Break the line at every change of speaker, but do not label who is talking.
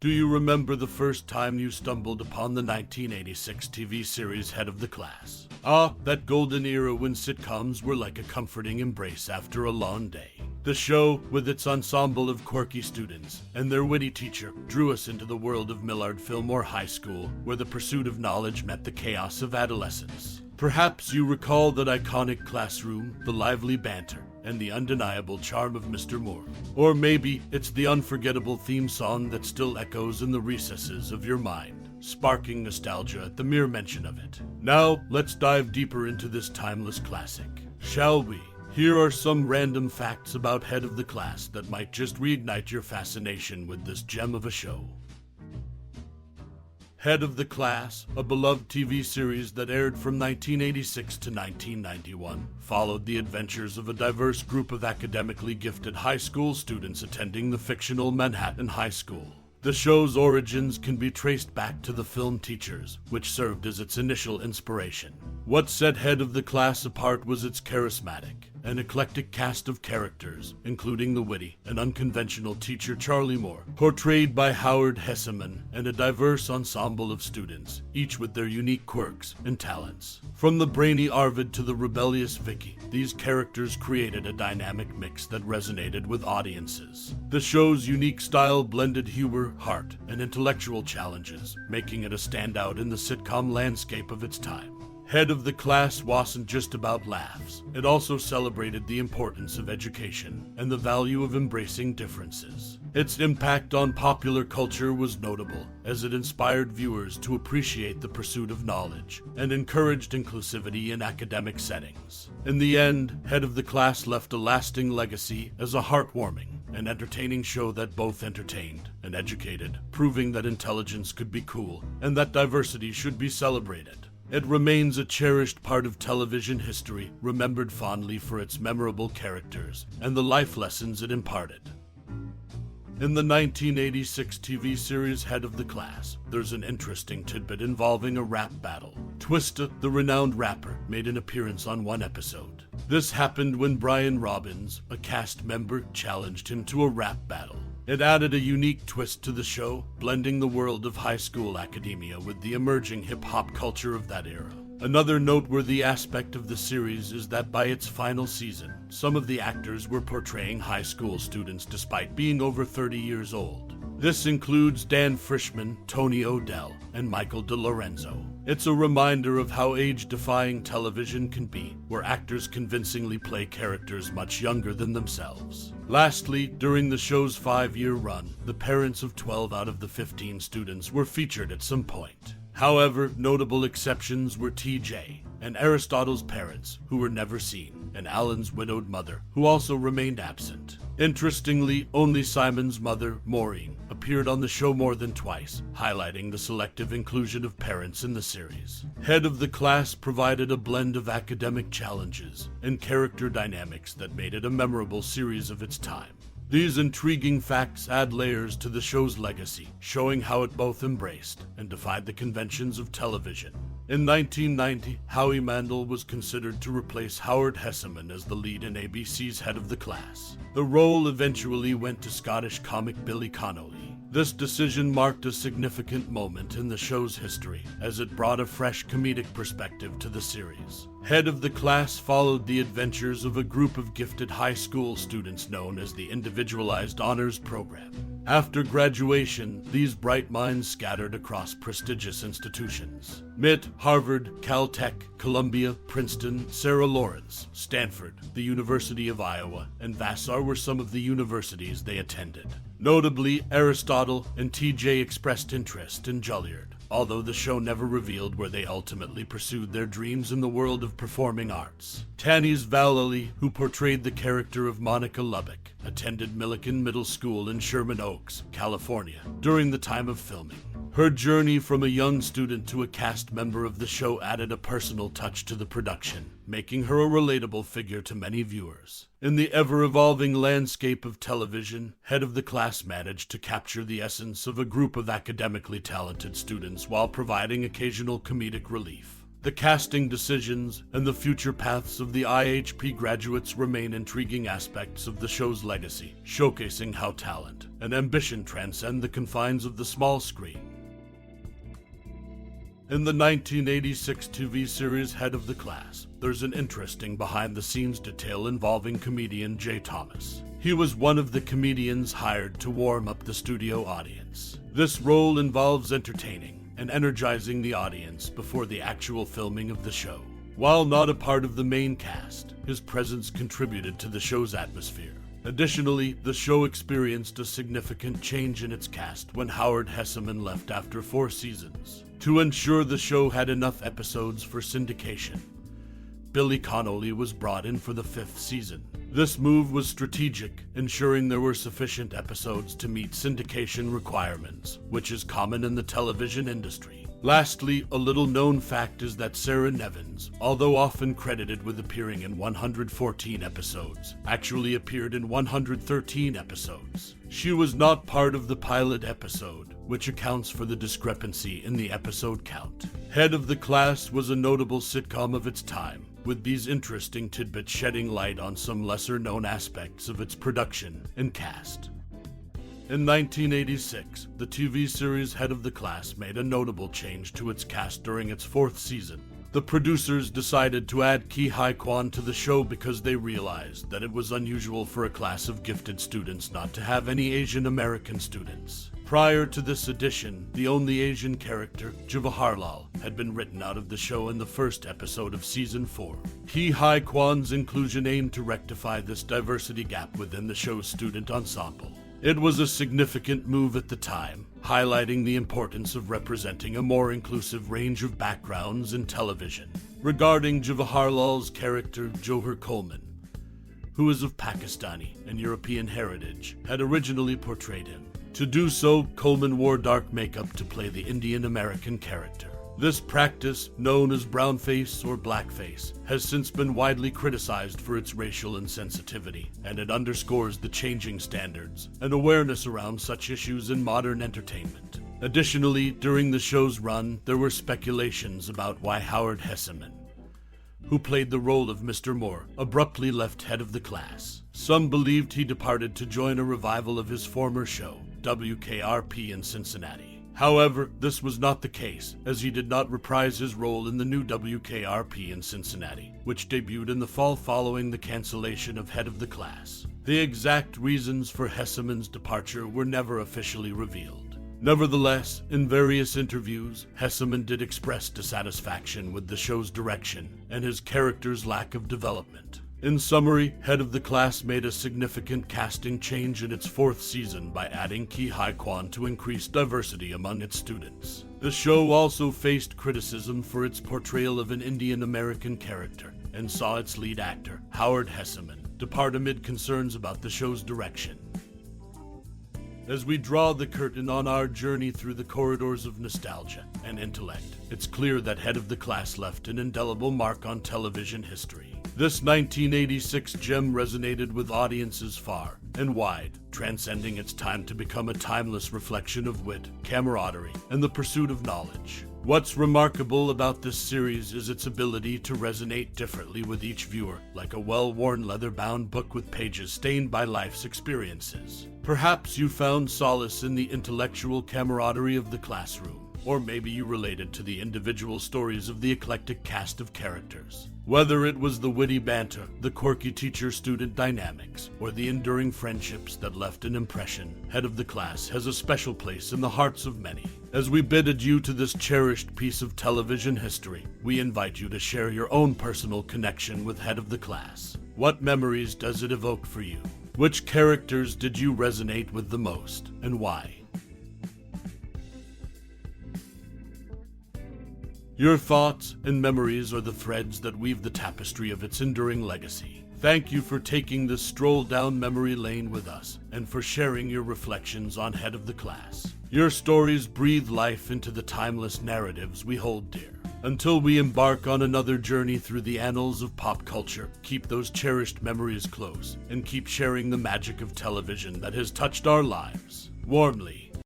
Do you remember the first time you stumbled upon the 1986 TV series Head of the Class? Ah, that golden era when sitcoms were like a comforting embrace after a long day. The show, with its ensemble of quirky students and their witty teacher, drew us into the world of Millard Fillmore High School, where the pursuit of knowledge met the chaos of adolescence. Perhaps you recall that iconic classroom, the lively banter, and the undeniable charm of Mr. Moore. Or maybe it's the unforgettable theme song that still echoes in the recesses of your mind, sparking nostalgia at the mere mention of it. Now, let's dive deeper into this timeless classic, shall we? Here are some random facts about Head of the Class that might just reignite your fascination with this gem of a show. Head of the Class, a beloved TV series that aired from 1986 to 1991, followed the adventures of a diverse group of academically gifted high school students attending the fictional Manhattan High School. The show's origins can be traced back to the film Teachers, which served as its initial inspiration. What set Head of the Class apart was its charismatic and eclectic cast of characters, including the witty and unconventional teacher Charlie Moore, portrayed by Howard Hesseman, and a diverse ensemble of students, each with their unique quirks and talents. From the brainy Arvid to the rebellious Vicky, these characters created a dynamic mix that resonated with audiences. The show's unique style blended humor, heart, and intellectual challenges, making it a standout in the sitcom landscape of its time. Head of the Class wasn't just about laughs. It also celebrated the importance of education and the value of embracing differences. Its impact on popular culture was notable, as it inspired viewers to appreciate the pursuit of knowledge and encouraged inclusivity in academic settings. In the end, Head of the Class left a lasting legacy as a heartwarming and entertaining show that both entertained and educated, proving that intelligence could be cool and that diversity should be celebrated. It remains a cherished part of television history, remembered fondly for its memorable characters and the life lessons it imparted. In the 1986 TV series Head of the Class, there's an interesting tidbit involving a rap battle. Twista, the renowned rapper, made an appearance on one episode. This happened when Brian Robbins, a cast member, challenged him to a rap battle. It added a unique twist to the show, blending the world of high school academia with the emerging hip-hop culture of that era. Another noteworthy aspect of the series is that by its final season, some of the actors were portraying high school students despite being over 30 years old. This includes Dan Frischman, Tony O'Dell, and Michael DeLorenzo. It's a reminder of how age-defying television can be, where actors convincingly play characters much younger than themselves. Lastly, during the show's 5-year run, the parents of 12 out of the 15 students were featured at some point. However, notable exceptions were TJ and Aristotle's parents, who were never seen, and Alan's widowed mother, who also remained absent. Interestingly, only Simon's mother, Maureen, appeared on the show more than twice, highlighting the selective inclusion of parents in the series. Head of the Class provided a blend of academic challenges and character dynamics that made it a memorable series of its time. These intriguing facts add layers to the show's legacy, showing how it both embraced and defied the conventions of television. In 1990, Howie Mandel was considered to replace Howard Hesseman as the lead in ABC's Head of the Class. The role eventually went to Scottish comic Billy Connolly. This decision marked a significant moment in the show's history, as it brought a fresh comedic perspective to the series. Head of the Class followed the adventures of a group of gifted high school students known as the Individualized Honors Program. After graduation, these bright minds scattered across prestigious institutions. MIT, Harvard, Caltech, Columbia, Princeton, Sarah Lawrence, Stanford, the University of Iowa, and Vassar were some of the universities they attended. Notably, Aristotle and TJ expressed interest in Juilliard, although the show never revealed where they ultimately pursued their dreams in the world of performing arts. Tannis Vallely, who portrayed the character of Monica Lubbock, attended Millikan Middle School in Sherman Oaks, California, during the time of filming. Her journey from a young student to a cast member of the show added a personal touch to the production, making her a relatable figure to many viewers. In the ever-evolving landscape of television, Head of the Class managed to capture the essence of a group of academically talented students while providing occasional comedic relief. The casting decisions and the future paths of the IHP graduates remain intriguing aspects of the show's legacy, showcasing how talent and ambition transcend the confines of the small screen. In the 1986 TV series Head of the Class, there's an interesting behind-the-scenes detail involving comedian Jay Thomas. He was one of the comedians hired to warm up the studio audience. This role involves entertaining and energizing the audience before the actual filming of the show. While not a part of the main cast, his presence contributed to the show's atmosphere. Additionally, the show experienced a significant change in its cast when Howard Hesseman left after 4 seasons. To ensure the show had enough episodes for syndication, Billy Connolly was brought in for the 5th season. This move was strategic, ensuring there were sufficient episodes to meet syndication requirements, which is common in the television industry. Lastly, a little-known fact is that Sarah Nevins, although often credited with appearing in 114 episodes, actually appeared in 113 episodes. She was not part of the pilot episode, which accounts for the discrepancy in the episode count. Head of the Class was a notable sitcom of its time, with these interesting tidbits shedding light on some lesser-known aspects of its production and cast. In 1986, the TV series Head of the Class made a notable change to its cast during its 4th season. The producers decided to add Ki Hai Kwan to the show because they realized that it was unusual for a class of gifted students not to have any Asian American students. Prior to this addition, the only Asian character, Jawaharlal, had been written out of the show in the first episode of Season 4. Ki Hai Kwan's inclusion aimed to rectify this diversity gap within the show's student ensemble. It was a significant move at the time, highlighting the importance of representing a more inclusive range of backgrounds in television. Regarding Jawaharlal's character, Joher Coleman, who is of Pakistani and European heritage, had originally portrayed him. To do so, Coleman wore dark makeup to play the Indian-American character. This practice, known as brownface or blackface, has since been widely criticized for its racial insensitivity, and it underscores the changing standards and awareness around such issues in modern entertainment. Additionally, during the show's run, there were speculations about why Howard Hesseman, who played the role of Mr. Moore, abruptly left Head of the Class. Some believed he departed to join a revival of his former show, WKRP in Cincinnati. However, this was not the case, as he did not reprise his role in the new WKRP in Cincinnati, which debuted in the fall following the cancellation of Head of the Class. The exact reasons for Hesseman's departure were never officially revealed. Nevertheless, in various interviews, Hesseman did express dissatisfaction with the show's direction and his character's lack of development. In summary, Head of the Class made a significant casting change in its 4th season by adding Ki Hai Kwan to increase diversity among its students. The show also faced criticism for its portrayal of an Indian-American character and saw its lead actor, Howard Hesseman, depart amid concerns about the show's direction. As we draw the curtain on our journey through the corridors of nostalgia and intellect, it's clear that Head of the Class left an indelible mark on television history. This 1986 gem resonated with audiences far and wide, transcending its time to become a timeless reflection of wit, camaraderie, and the pursuit of knowledge. What's remarkable about this series is its ability to resonate differently with each viewer, like a well-worn leather-bound book with pages stained by life's experiences. Perhaps you found solace in the intellectual camaraderie of the classroom, or maybe you related to the individual stories of the eclectic cast of characters. Whether it was the witty banter, the quirky teacher-student dynamics, or the enduring friendships that left an impression, Head of the Class has a special place in the hearts of many. As we bid adieu to this cherished piece of television history, we invite you to share your own personal connection with Head of the Class. What memories does it evoke for you? Which characters did you resonate with the most, and why? Your thoughts and memories are the threads that weave the tapestry of its enduring legacy. Thank you for taking this stroll down memory lane with us, and for sharing your reflections on Head of the Class. Your stories breathe life into the timeless narratives we hold dear. Until we embark on another journey through the annals of pop culture, keep those cherished memories close, and keep sharing the magic of television that has touched our lives. Warmly,